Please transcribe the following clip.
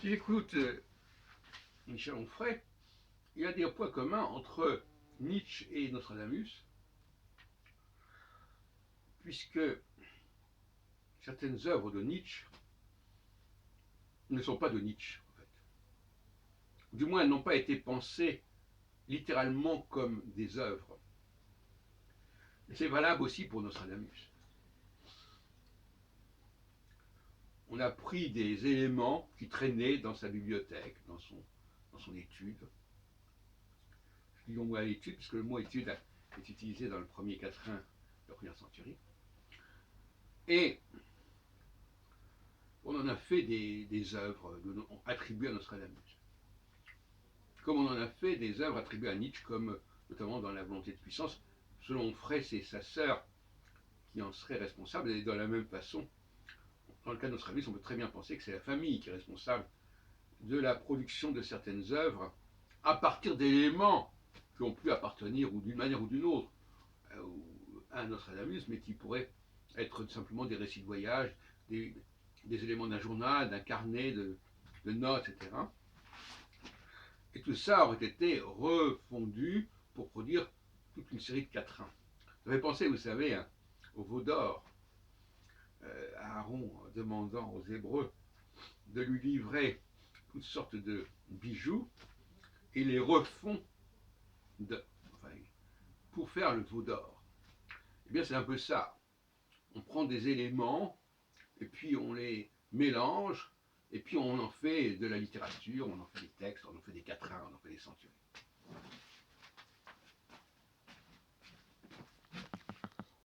Si j'écoute Michel Onfray, il y a des points communs entre Nietzsche et Nostradamus, puisque certaines œuvres de Nietzsche ne sont pas de Nietzsche, en fait. Du moins, elles n'ont pas été pensées littéralement comme des œuvres. Et c'est valable aussi pour Nostradamus. On a pris des éléments qui traînaient dans sa bibliothèque, dans son étude. Je dis le mot à l'étude, puisque le mot étude est utilisé dans le premier quatrain de la première centurie. Et on en a fait des œuvres attribuées à Nostradamus. Comme on en a fait des œuvres attribuées à Nietzsche, comme notamment dans La volonté de puissance. Selon Onfray, c'est sa sœur qui en serait responsable, et de la même façon, dans le cas de Nostradamus, on peut très bien penser que c'est la famille qui est responsable de la production de certaines œuvres à partir d'éléments qui ont pu appartenir, ou d'une manière ou d'une autre, à Nostradamus, mais qui pourraient être simplement des récits de voyage, des éléments d'un journal, d'un carnet de notes, etc. Et tout ça aurait été refondu pour produire toute une série de quatrains. J'avais pensé, vous savez, au veau d'or, à Aaron demandant aux Hébreux de lui livrer toutes sortes de bijoux et les refont pour faire le veau d'or. Eh bien, c'est un peu ça. On prend des éléments et puis on les mélange et puis on en fait de la littérature, on en fait des textes, on en fait des quatrains, on en fait des centuries.